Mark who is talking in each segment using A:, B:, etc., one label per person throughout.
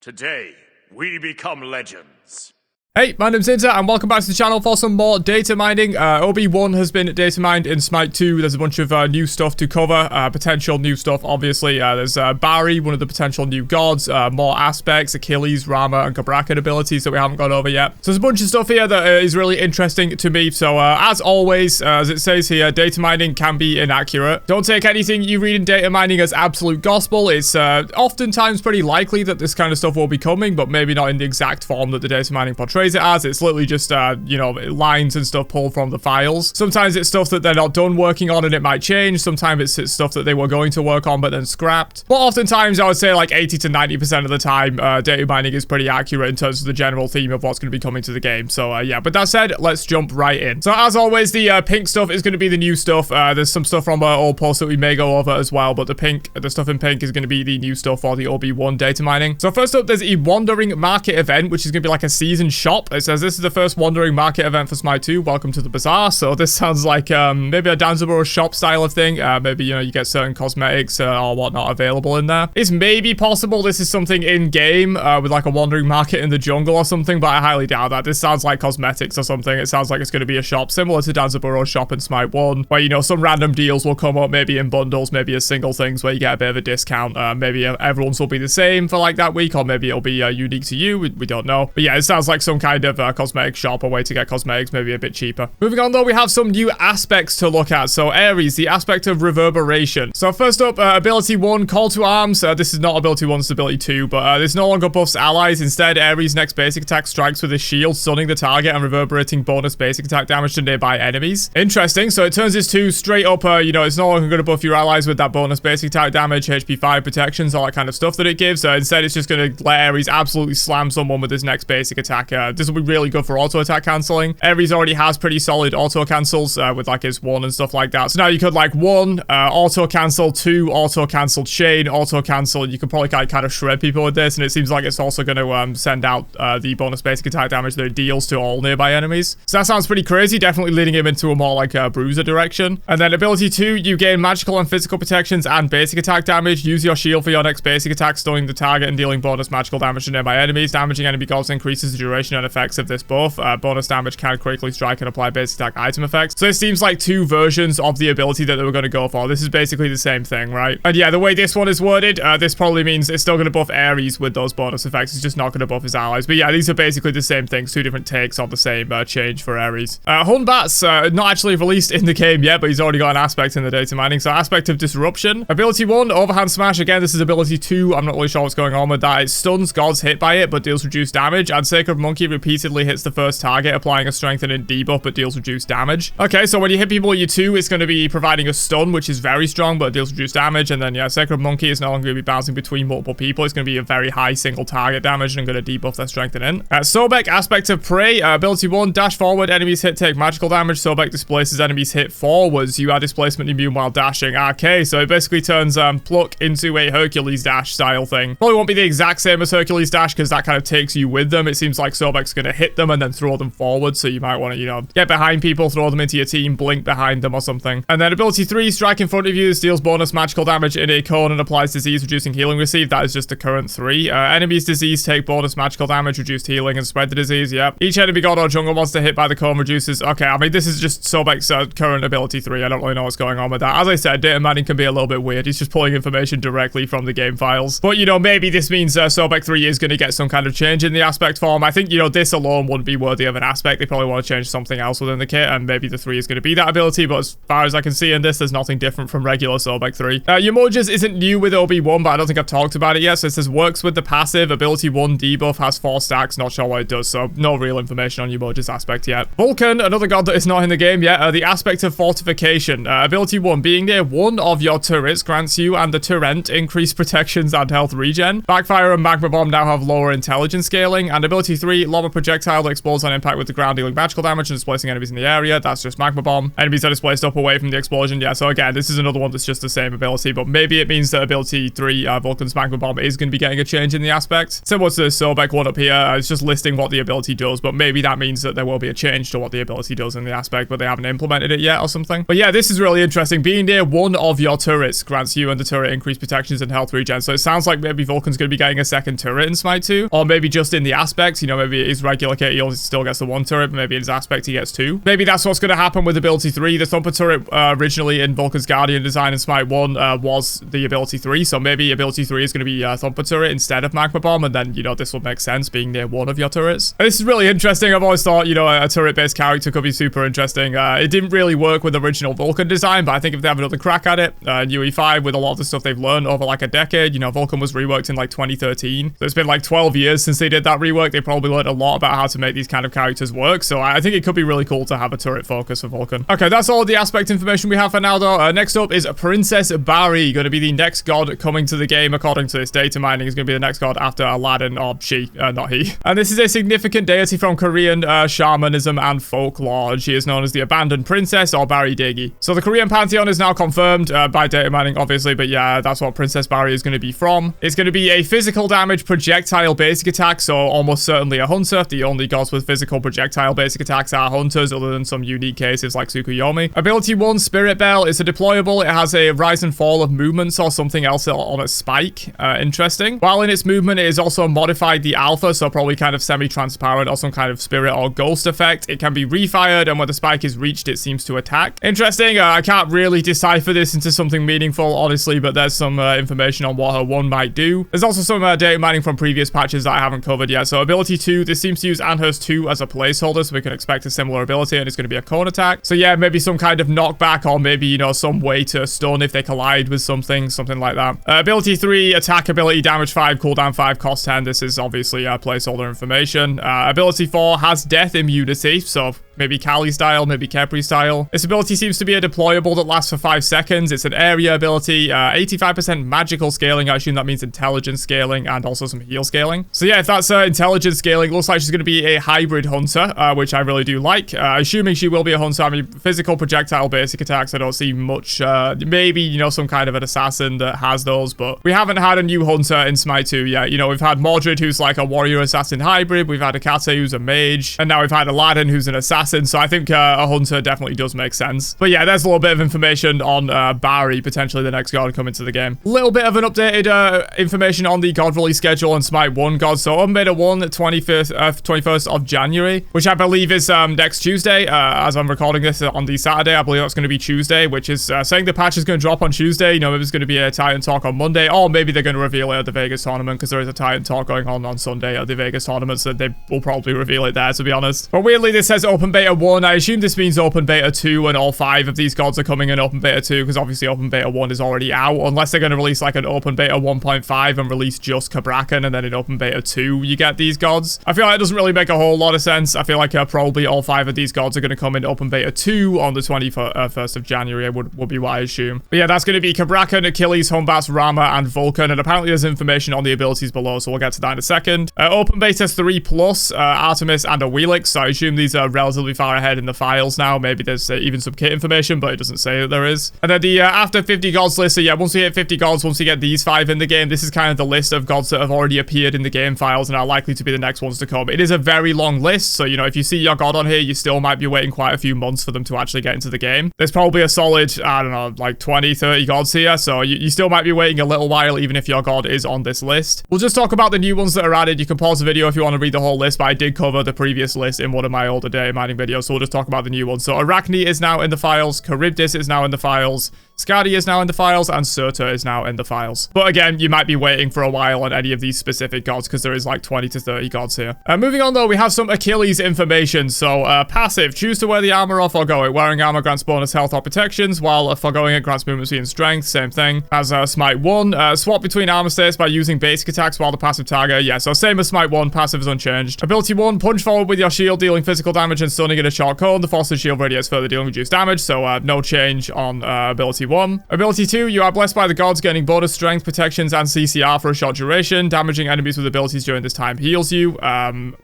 A: Today, we become legends.
B: Hey, my name's Inter, and welcome back to the channel for some more data mining. OB1 has been data mined in Smite 2. There's a bunch of new stuff to cover, potential new stuff, obviously. There's Bari, one of the potential new gods, more aspects, Achilles, Rama, and Cabrakan abilities that we haven't gone over yet. So there's a bunch of stuff here that is really interesting to me. So as always, as it says here, data mining can be inaccurate. Don't take anything you read in data mining as absolute gospel. It's oftentimes pretty likely that this kind of stuff will be coming, but maybe not in the exact form that the data mining portrays it as. It's literally just you know, lines and stuff pulled from the files. Sometimes it's stuff that they're not done working on and it might change. Sometimes it's stuff that they were going to work on but then scrapped. But oftentimes I would say like 80 to 90% of the time data mining is pretty accurate in terms of the general theme of what's going to be coming to the game. So yeah, but that said, let's jump right in. So as always, the pink stuff is going to be the new stuff. There's some stuff from old posts that we may go over as well, but the stuff in pink is going to be the new stuff for the OB1 data mining. So first up, there's a wandering market event, which is going to be like a season shop. It says this is the first wandering market event for Smite 2. Welcome to the bazaar. So this sounds like maybe a Danzaburo shop style of thing. Maybe, you know, you get certain cosmetics or whatnot available in there. It's maybe possible this is something in game with like a wandering market in the jungle or something, but I highly doubt that. This sounds like cosmetics or something. It sounds like it's going to be a shop similar to Danzaburo's shop in Smite 1, where, you know, some random deals will come up, maybe in bundles, maybe as single things where you get a bit of a discount. Maybe everyone's will be the same for like that week, or maybe it'll be unique to you. We don't know. But yeah, it sounds like some kind of cosmetic shop, a way to get cosmetics maybe a bit cheaper. Moving on though, we have some new aspects to look at. So Ares, the aspect of reverberation. So first up, ability 1, call to arms. This is not ability 1, it's ability 2, but this no longer buffs allies. Instead, Ares' next basic attack strikes with his shield, stunning the target and reverberating bonus basic attack damage to nearby enemies. Interesting. So it turns his 2 straight up, you know, it's no longer going to buff your allies with that bonus basic attack damage, HP 5 protections, all that kind of stuff that it gives. Instead, it's just going to let Ares absolutely slam someone with his next basic attack. This will be really good for auto attack cancelling. Ares already has pretty solid auto cancels with like his 1 and stuff like that. So now you could like 1 auto cancel, 2 auto cancel chain, auto cancel. You could probably kind of shred people with this, and it seems like it's also going to send out the bonus basic attack damage that it deals to all nearby enemies. So that sounds pretty crazy, definitely leading him into a more like bruiser direction. And then ability 2, you gain magical and physical protections and basic attack damage. Use your shield for your next basic attack, stunning the target and dealing bonus magical damage to nearby enemies. Damaging enemy gods increases the duration and effects of this buff. Bonus damage can critically strike and apply basic attack item effects. So it seems like 2 versions of the ability that they were going to go for. This is basically the same thing, right? And yeah, the way this one is worded, this probably means it's still going to buff Ares with those bonus effects. It's just not going to buff his allies. But yeah, these are basically the same things, 2 different takes on the same change for Ares. Hun Batz, not actually released in the game yet, but he's already got an aspect in the data mining. So aspect of disruption. Ability 1, overhand smash. Again, this is ability 2. I'm not really sure what's going on with that. It stuns gods hit by it, but deals reduced damage. And Sacred Monkey repeatedly hits the first target, applying a strengthening debuff, but deals reduced damage. Okay, so when you hit people with your 2, it's going to be providing a stun, which is very strong, but it deals reduced damage. And then, yeah, Sacred Monkey is no longer going to be bouncing between multiple people. It's going to be a very high single target damage, and I'm going to debuff their strengthening. Sobek, aspect of prey. Ability 1, dash forward. Enemies hit take magical damage. Sobek displaces enemies hit forwards. You are displacement immune while dashing. Okay, so it basically turns pluck into a Hercules dash style thing. Probably won't be the exact same as Hercules dash, because that kind of takes you with them. It seems like Sobek's going to hit them and then throw them forward, so you might want to, you know, get behind people, throw them into your team, blink behind them or something. And then ability 3, strike in front of you. This deals bonus magical damage in a cone and applies disease reducing healing received. That is just the current 3. Enemies disease take bonus magical damage, reduced healing, and spread the disease. Yep. Each enemy god or jungle monster hit by the cone reduces. Okay, I mean, this is just Sobek's current ability 3. I don't really know what's going on with that. As I said, data mining can be a little bit weird. He's just pulling information directly from the game files. But, you know, maybe this means Sobek 3 is going to get some kind of change in the aspect form. I think, you know, this alone wouldn't be worthy of an aspect. They probably want to change something else within the kit, and maybe the 3 is going to be that ability, but as far as I can see in this, there's nothing different from regular Sobek 3. Yumojis isn't new with OB1, but I don't think I've talked about it yet. So it says works with the passive. Ability 1 debuff, has 4 stacks. Not sure what it does, so no real information on Yumojis aspect yet. Vulcan, another god that is not in the game yet. The aspect of fortification. Ability 1, being near one of your turrets grants you and the turret increased protections and health regen. Backfire and magma bomb now have lower intelligence scaling, and ability 3, lava projectile that explodes on impact with the ground, dealing magical damage and displacing enemies in the area. That's just magma bomb. Enemies are displaced up away from the explosion. Yeah, so again, this is another one that's just the same ability, but maybe it means that ability 3, Vulcan's magma bomb, is going to be getting a change in the aspect. Similar to the Sobek one up here, it's just listing what the ability does, but maybe that means that there will be a change to what the ability does in the aspect, but they haven't implemented it yet or something. But yeah, this is really interesting. Being near one of your turrets grants you and the turret increased protections and health regen. So it sounds like maybe Vulcan's going to be getting a second turret in Smite 2, or maybe just in the aspects. You know, maybe his regular kit, he still gets the one turret, but maybe in his aspect he gets 2. Maybe that's what's going to happen with ability 3. The Thumper turret originally in Vulcan's Guardian design in Smite 1 was the ability 3, so maybe ability 3 is going to be Thumper turret instead of magma bomb, and then, you know, this will make sense being near one of your turrets. And this is really interesting. I've always thought, you know, a turret-based character could be super interesting. It didn't really work with the original Vulcan design, but I think if they have another crack at it, UE5 with a lot of the stuff they've learned over like a decade, you know, Vulcan was reworked in like 2013, so it's been like 12 years since they did that rework. They probably learned a lot about how to make these kind of characters work, so I think it could be really cool to have a turret focus for Vulcan. Okay, that's all the aspect information we have for now, though. Next up is Princess Bari, going to be the next god coming to the game, according to this data mining. Is going to be the next god after Aladdin, or she, not he. And this is a significant deity from Korean shamanism and folklore. She is known as the Abandoned Princess, or Bari Degi. So the Korean pantheon is now confirmed by data mining, obviously, but yeah, that's what Princess Bari is going to be from. It's going to be a physical damage projectile basic attack, so almost certainly a hunter. The only gods with physical projectile basic attacks are hunters, other than some unique cases like Tsukuyomi. Ability 1, Spirit Bell. It's a deployable. It has a rise and fall of movements or something else on a spike. Interesting. While in its movement, it is also modified the alpha, so probably kind of semi-transparent or some kind of spirit or ghost effect. It can be refired, and when the spike is reached, it seems to attack. Interesting. I can't really decipher this into something meaningful, honestly, but there's some information on what her 1 might do. There's also some data mining from previous patches that I haven't covered yet. So ability 2, this seems to use Anhurst 2 as a placeholder, so we can expect a similar ability, and it's going to be a cone attack. So yeah, maybe some kind of knockback, or maybe, you know, some way to stun if they collide with something like that. Ability 3, attack ability, damage 5, cooldown 5, cost 10. This is obviously placeholder information. Ability 4 has death immunity, so maybe Kali style, maybe Kepri style. This ability seems to be a deployable that lasts for 5 seconds. It's an area ability, 85% magical scaling. I assume that means intelligence scaling and also some heal scaling. So yeah, if that's intelligence scaling, looks like she's going to be a hybrid hunter, which I really do like. Assuming she will be a hunter, I mean, physical projectile basic attacks, I don't see much. Maybe, you know, some kind of an assassin that has those, but we haven't had a new hunter in Smite 2 yet. You know, we've had Mordred, who's like a warrior assassin hybrid. We've had Akate, who's a mage, and now we've had Aladdin, who's an assassin. So I think a hunter definitely does make sense. But yeah, there's a little bit of information on Bari, potentially the next god coming to the game. A little bit of an updated information on the god release schedule on Smite 1 gods. So Open Beta 1, 21st of January, which I believe is next Tuesday. As I'm recording this on the Saturday, I believe that's going to be Tuesday, which is saying the patch is going to drop on Tuesday. You know, maybe it's going to be a Titan talk on Monday, or maybe they're going to reveal it at the Vegas tournament, because there is a Titan talk going on Sunday at the Vegas tournament, so they will probably reveal it there, to be honest. But weirdly, this says Open Beta 1. I assume this means Open Beta 2, and all 5 of these gods are coming in Open Beta 2, because obviously Open Beta 1 is already out, unless they're going to release like an Open Beta 1.5 and release just Cabrakan, and then in Open Beta 2 you get these gods. I feel like it doesn't really make a whole lot of sense. I feel like probably all 5 of these gods are going to come in Open Beta 2 on the 21st of January, would be what I assume. But yeah, that's going to be Cabrakan, Achilles, Hun Batz, Rama, and Vulcan, and apparently there's information on the abilities below, so we'll get to that in a second. Open Beta 3 plus, Artemis and a Wheelix, so I assume these are relatively far ahead in the files now. Maybe there's even some kit information, but it doesn't say that there is. And then the after 50 gods list, so yeah, once we hit 50 gods, once we get these 5 in the game, this is kind of the list of gods that have already appeared in the game files and are likely to be the next ones to come. It is a very long list, so you know, if you see your god on here, you still might be waiting quite a few months for them to actually get into the game. There's probably a solid, I don't know, like 20, 30 gods here, so you still might be waiting a little while, even if your god is on this list. We'll just talk about the new ones that are added. You can pause the video if you want to read the whole list, but I did cover the previous list in one of my older data mining videos, so we'll just talk about the new ones. So Arachne is now in the files, Charybdis is now in the files, Skadi is now in the files, and Surtur is now in the files. But again, you might be waiting for a while on any of these specific gods, because there is like 20 to 30 gods here. Moving on though, we have some Achilles information. So passive, choose to wear the armor or forgo it. Wearing armor grants bonus health or protections, while foregoing it grants movement speed and strength. Same thing as Smite 1. Swap between armor states by using basic attacks while the passive target. Yeah, so same as Smite 1, passive is unchanged. Ability 1, punch forward with your shield, dealing physical damage and stunning in a short cone. The force of shield radiates further, dealing reduced damage, so no change on ability 1. 1. Ability 2, you are blessed by the gods, gaining bonus strength, protections, and CCR for a short duration. Damaging enemies with abilities during this time heals you.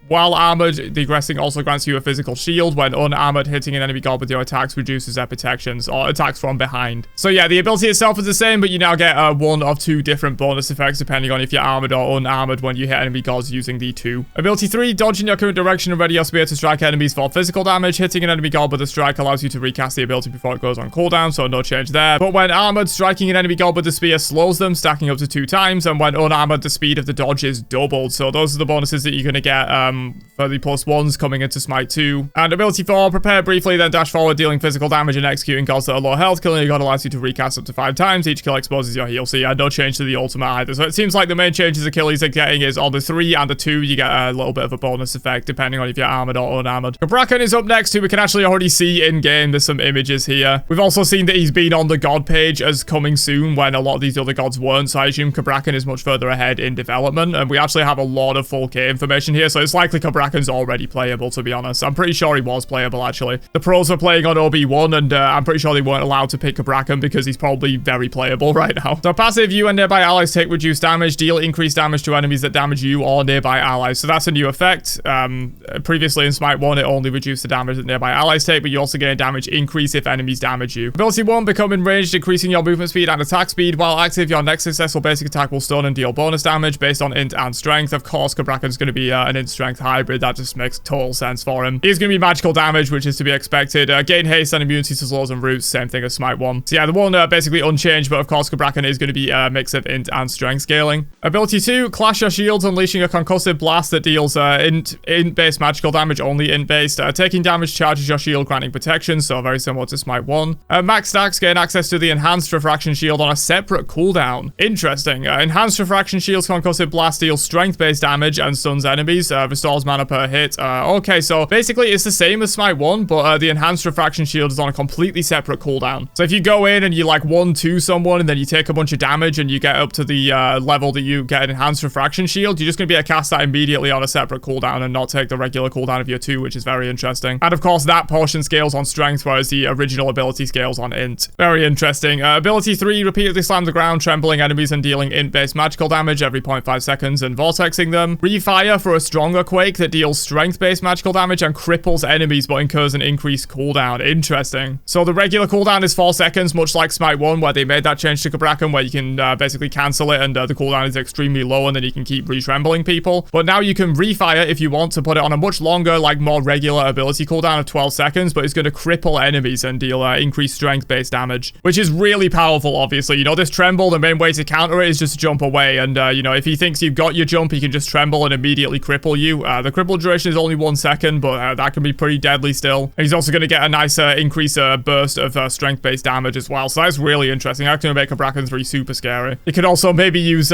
B: While armored, degressing also grants you a physical shield. When unarmored, hitting an enemy god with your attacks reduces their protections or attacks from behind. So yeah, the ability itself is the same, but you now get one of 2 different bonus effects depending on if you're armored or unarmored when you hit enemy gods using the 2. Ability 3, dodge in your current direction and ready your spear to strike enemies for physical damage. Hitting an enemy god with a strike allows you to recast the ability before it goes on cooldown, so no change there. But when armored, striking an enemy god with the spear slows them, stacking up to 2 times, and when unarmored, the speed of the dodge is doubled. So those are the bonuses that you're going to get for the +1s coming into Smite 2. And ability 4, prepare briefly, then dash forward, dealing physical damage and executing gods that are low health. Killing a god allows you to recast up to 5 times. Each kill exposes your heal, so yeah, no change to the ultimate either. So it seems like the main changes Achilles are getting is on the 3 and the 2, you get a little bit of a bonus effect depending on if you're armored or unarmored. Cabrakan is up next, who we can actually already see in-game. There's some images here. We've also seen that he's been on the god page as coming soon when a lot of these other gods weren't, so I assume Cabrakan is much further ahead in development, and we actually have a lot of full K information here, so it's likely Cabrakan's already playable, to be honest. I'm pretty sure he was playable, actually. The pros were playing on OB1, and I'm pretty sure they weren't allowed to pick Cabrakan because he's probably very playable right now. So passive, you and nearby allies take reduced damage, deal increased damage to enemies that damage you or nearby allies. So that's a new effect. Previously in Smite 1, it only reduced the damage that nearby allies take, but you also gain a damage increase if enemies damage you. Ability 1, become enraged, increasing your movement speed and attack speed. While active, your next successful basic attack will stun and deal bonus damage based on int and strength. Of course, Cabrakan's going to be an int strength hybrid. That just makes total sense for him. He's going to be magical damage, which is to be expected. Gain haste and immunity to slows and roots, same thing as Smite 1. So yeah, the one basically unchanged, but of course Cabrakan is going to be a mix of int and strength scaling. Ability 2, clash your shields, unleashing a concussive blast that deals int-based magical damage, only int-based. Taking damage charges your shield, granting protection, so very similar to Smite 1. Max stacks gain access to the enhanced refraction shield on a separate cooldown. Interesting. Enhanced refraction shield's concussive blast deals strength-based damage and stuns enemies, restores mana per hit. Okay, so basically it's the same as Smite 1, but the enhanced refraction shield is on a completely separate cooldown. So if you go in and you like 1-2 someone and then you take a bunch of damage and you get up to the level that you get an enhanced refraction shield, you're just going to be able to cast that immediately on a separate cooldown and not take the regular cooldown of your 2, which is very interesting. And of course that portion scales on strength, whereas the original ability scales on int. Very interesting. Ability 3, repeatedly slam the ground, trembling enemies and dealing int-based magical damage every 0.5 seconds and vortexing them. Refire for a stronger quake that deals strength-based magical damage and cripples enemies but incurs an increased cooldown. Interesting. So the regular cooldown is 4 seconds, much like Smite 1, where they made that change to Cabrakan, where you can basically cancel it and the cooldown is extremely low and then you can keep re-trembling people. But now you can refire if you want to put it on a much longer, like more regular ability cooldown of 12 seconds, but it's going to cripple enemies and deal increased strength-based damage, which is really powerful, obviously. You know, this tremble, the main way to counter it is just to jump away, and you know, if he thinks you've got your jump, he can just tremble and immediately cripple you. The cripple duration is only 1 second, but that can be pretty deadly still. And he's also going to get a nice increase burst of strength-based damage as well, so that's really interesting. That's going to make Cabrakan 3 super scary. You could also maybe use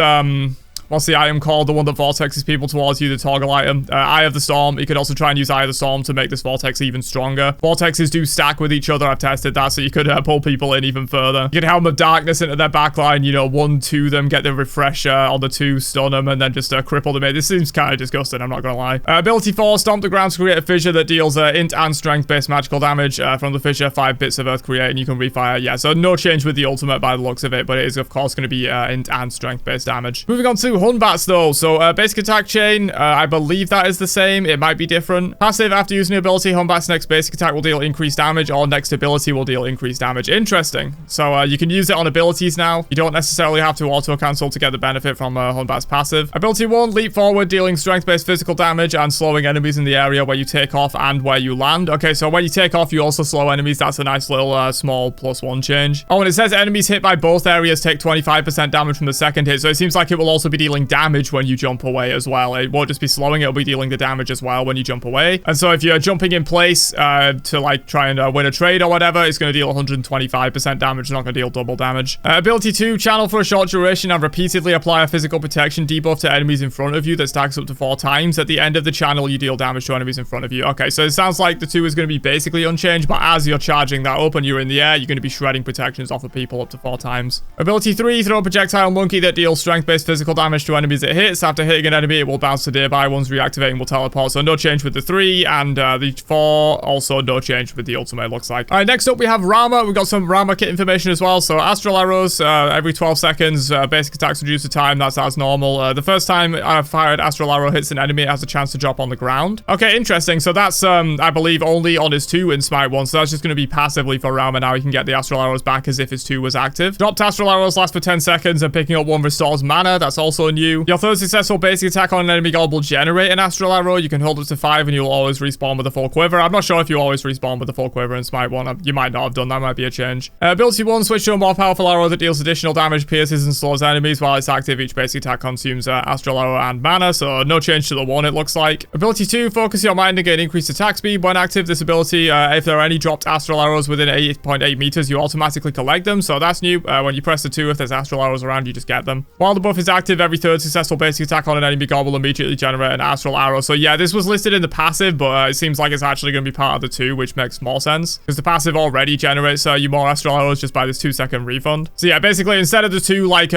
B: what's the item called? The one that vortexes people towards you, the toggle item. Eye of the Storm. You could also try and use Eye of the Storm to make this vortex even stronger. Vortexes do stack with each other. I've tested that, so you could pull people in even further. You could Helm of Darkness into their backline, you know, 1-2 them, get the refresher on the 2, stun them, and then just cripple them in. This seems kind of disgusting, I'm not gonna lie. Ability 4, Stomp the ground to create a fissure that deals int and strength-based magical damage. From the fissure, 5 bits of earth create, and you can refire. Yeah, so no change with the ultimate by the looks of it, but it is, of course, going to be int and strength-based damage. Moving on to Hun Batz, though. So, basic attack chain, I believe that is the same. It might be different. Passive, after using the ability, Hun Batz's next basic attack will deal increased damage, or next ability will deal increased damage. Interesting. So, you can use it on abilities now. You don't necessarily have to auto-cancel to get the benefit from Hun Batz passive. Ability 1, leap forward, dealing strength-based physical damage and slowing enemies in the area where you take off and where you land. Okay, so when you take off, you also slow enemies. That's a nice little small +1 change. Oh, and it says enemies hit by both areas take 25% damage from the second hit, so it seems like it will also be dealing damage when you jump away as well. It won't just be slowing, it'll be dealing the damage as well when you jump away. And so if you're jumping in place to like try and win a trade or whatever, it's going to deal 125% damage. It's not going to deal double damage. Ability 2, channel for a short duration and repeatedly apply a physical protection debuff to enemies in front of you that stacks up to 4 times. At the end of the channel, you deal damage to enemies in front of you. Okay, so it sounds like the 2 is going to be basically unchanged, but as you're charging that up and you're in the air, you're going to be shredding protections off of people up to 4 times. Ability 3, throw a projectile monkey that deals strength-based physical damage damage to enemies it hits. After hitting an enemy, it will bounce to nearby ones, reactivating will teleport. So no change with the 3, and the 4, also no change with the ultimate, looks like. All right, next up we have Rama. We've got some Rama kit information as well. So astral arrows, every 12 seconds, basic attacks reduce the time. That's as normal. The first time a fired astral arrow hits an enemy, it has a chance to drop on the ground. Okay, interesting. So that's, I believe, only on his 2 in Smite 1. So that's just going to be passively for Rama. Now he can get the astral arrows back as if his 2 was active. Dropped astral arrows last for 10 seconds, and picking up 1 restores mana. That's also new. Your third successful basic attack on an enemy god will generate an astral arrow. You can hold up to 5, and you'll always respawn with a full quiver. I'm not sure if you always respawn with a full quiver in Smite 1. You might not have done that. Might be a change. Ability 1, switch to a more powerful arrow that deals additional damage, pierces, and slows enemies. While it's active, each basic attack consumes astral arrow and mana, so no change to the 1, it looks like. Ability 2, focus your mind and gain increased attack speed. When active, this ability, if there are any dropped astral arrows within 8.8 meters, you automatically collect them, so that's new. When you press the 2, if there's astral arrows around, you just get them. While the buff is active, every third successful basic attack on an enemy god will immediately generate an astral arrow. So yeah, this was listed in the passive, but it seems like it's actually going to be part of the 2, which makes more sense, because the passive already generates you more astral arrows just by this 2-second refund. So yeah, basically, instead of the 2, like,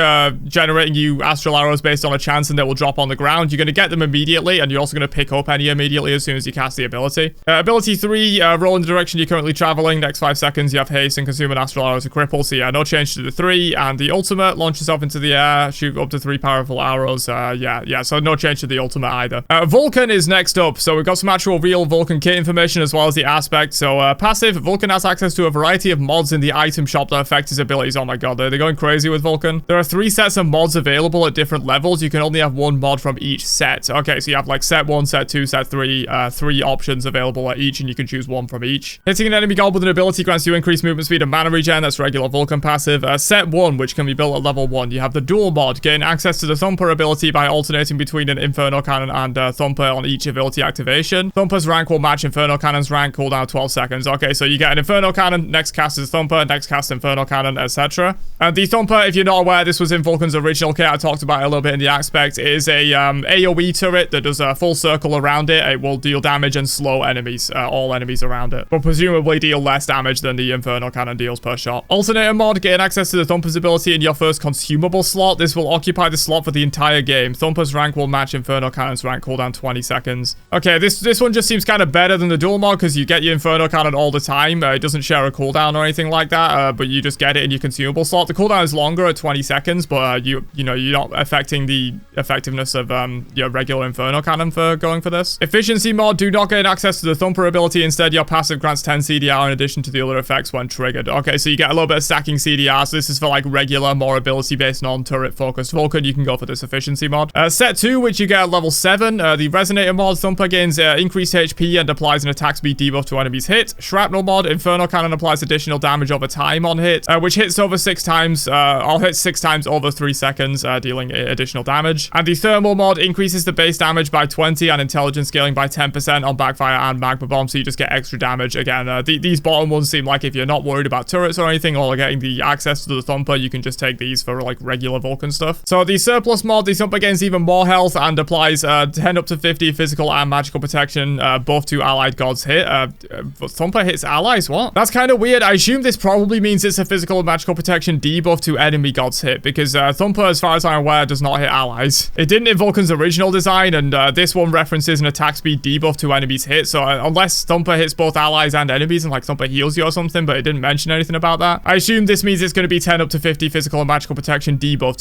B: generating you astral arrows based on a chance and they will drop on the ground, you're going to get them immediately, and you're also going to pick up any immediately as soon as you cast the ability. Ability 3, roll in the direction you're currently traveling. Next 5 seconds, you have haste and consume an astral arrow as a cripple. So yeah, no change to the 3. And the ultimate, launch yourself into the air, shoot up to 3 powerful arrows. Yeah, so no change to the ultimate either. Vulcan is next up. So we've got some actual real Vulcan kit information as well as the aspect. So passive, Vulcan has access to a variety of mods in the item shop that affect his abilities. Oh my god, they're going crazy with Vulcan. There are 3 sets of mods available at different levels. You can only have 1 mod from each set. Okay, so you have like set 1, set 2, set 3, 3 options available at each, and you can choose 1 from each. Hitting an enemy god with an ability grants you increased movement speed and mana regen. That's regular Vulcan passive. Set 1, which can be built at level 1. You have the dual mod. Gain access to the Thumper ability by alternating between an Inferno Cannon and Thumper on each ability activation. Thumper's rank will match Inferno Cannon's rank, cooldown 12 seconds. Okay, so you get an Inferno Cannon, next cast is Thumper, next cast Inferno Cannon, etc. And the Thumper, if you're not aware, this was in Vulcan's original kit. I talked about it a little bit in the aspect. It is a AoE turret that does a full circle around it. It will deal damage and slow enemies, all enemies around it, but presumably deal less damage than the Inferno Cannon deals per shot. Alternator mod, gain access to the Thumper's ability in your first consumable slot. This will occupy the slot for the entire game. Thumper's rank will match Inferno Cannon's rank, cooldown 20 seconds. Okay, this one just seems kind of better than the dual mod because you get your Inferno Cannon all the time. It doesn't share a cooldown or anything like that, but you just get it in your consumable slot. The cooldown is longer at 20 seconds, but you know, you're not affecting the effectiveness of your regular Inferno Cannon for going for this. Efficiency mod, do not gain access to the Thumper ability. Instead, your passive grants 10 CDR in addition to the other effects when triggered. Okay, so you get a little bit of stacking CDR. So this is for like regular, more ability based non-turret focused Vulcan. You can go for this efficiency mod. Set 2, which you get at level 7. The Resonator mod, Thumper gains increased HP and applies an attack speed debuff to enemies hit. Shrapnel mod, Inferno Cannon applies additional damage over time on hit, which hits over 6 times. I'll hit 6 times over 3 seconds, dealing additional damage. And the Thermal mod increases the base damage by 20 and intelligence scaling by 10% on backfire and magma bomb, so you just get extra damage. Again, these bottom ones seem like if you're not worried about turrets or anything or getting the access to the Thumper, you can just take these for like regular Vulcan stuff. So the Surplus mod, the Thumper gains even more health and applies 10 up to 50 physical and magical protection buff to allied gods hit. Thumper hits allies? What? That's kind of weird. I assume this probably means it's a physical and magical protection debuff to enemy gods hit, because Thumper, as far as I'm aware, does not hit allies. It didn't in Vulcan's original design, and this one references an attack speed debuff to enemies hit, so unless Thumper hits both allies and enemies and like Thumper heals you or something, but it didn't mention anything about that, I assume this means it's going to be 10 up to 50 physical and magical protection debuff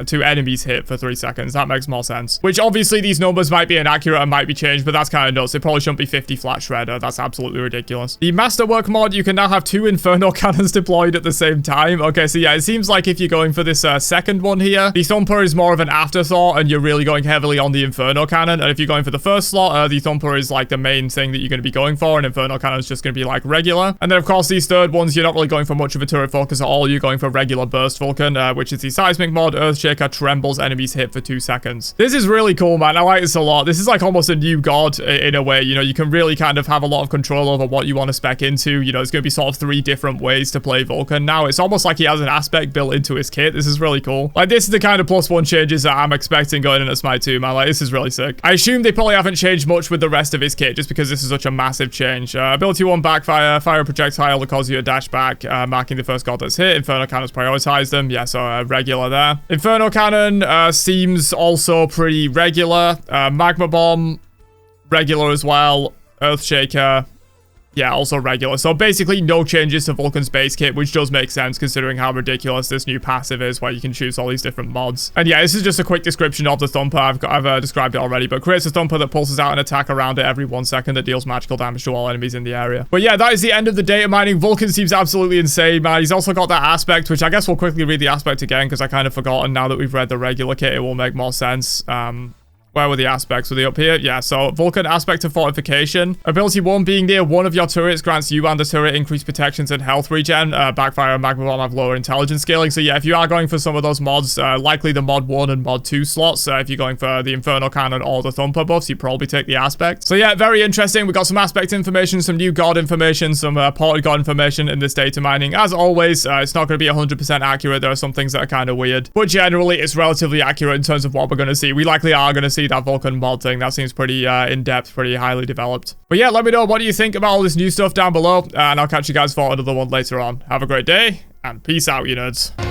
B: to enemies hit for 3 seconds. That makes more sense. Which obviously these numbers might be inaccurate and might be changed, but that's kind of nuts. It probably shouldn't be 50 flat shredder. That's absolutely ridiculous. The Masterwork mod, you can now have 2 Inferno Cannons deployed at the same time. Okay, so yeah, it seems like if you're going for this second one here, the Thumper is more of an afterthought and you're really going heavily on the Inferno Cannon. And if you're going for the first slot, the Thumper is like the main thing that you're going to be going for, and Inferno Cannon is just going to be like regular. And then of course these third ones, you're not really going for much of a turret focus at all. You're going for regular burst Vulcan, which is the Seismic mod. Earthshaker trembles enemies hit for 2 seconds. This is really cool, man. I like this a lot. This is like almost a new god in a way. You know, you can really kind of have a lot of control over what you want to spec into. You know, there's going to be sort of 3 different ways to play Vulcan now. It's almost like he has an aspect built into his kit. This is really cool. Like, this is the kind of +1 changes that I'm expecting going into Smite 2, man. Like, this is really sick. I assume they probably haven't changed much with the rest of his kit just because this is such a massive change. Ability 1, backfire. Fire a projectile that causes you a dash back, marking the first god that's hit. Inferno Cannon's prioritized them. Yeah, so regular there. Inferno Cannon, seems also pretty regular. Magma Bomb, regular as well. Earthshaker, yeah, also regular. So basically no changes to Vulcan's base kit, which does make sense considering how ridiculous this new passive is where you can choose all these different mods. And yeah, this is just a quick description of the Thumper. I've described it already, but creates a Thumper that pulses out an attack around it every 1 second that deals magical damage to all enemies in the area. But yeah, that is the end of the data mining. Vulcan seems absolutely insane, man. He's also got that aspect, which I guess we'll quickly read the aspect again because I kind of forgot, and now that we've read the regular kit, it will make more sense. Where were the aspects? Were they up here? Yeah, so Vulcan aspect of fortification. Ability 1, being near one of your turrets grants you and the turret increased protections and health regen. Backfire and Magma Bomb have lower intelligence scaling. So yeah, if you are going for some of those mods, likely the mod 1 and mod 2 slots. If you're going for the Inferno Cannon or the Thumper buffs, you probably take the aspect. So yeah, very interesting. We got some aspect information, some new god information, some ported god information in this data mining. As always, it's not going to be 100% accurate. There are some things that are kind of weird, but generally it's relatively accurate in terms of what we're going to see. We likely are going to see that Vulcan mod thing. That seems pretty in-depth, pretty highly developed. But yeah, let me know what do you think about all this new stuff down below, and I'll catch you guys for another one later on. Have a great day, and peace out, you nerds.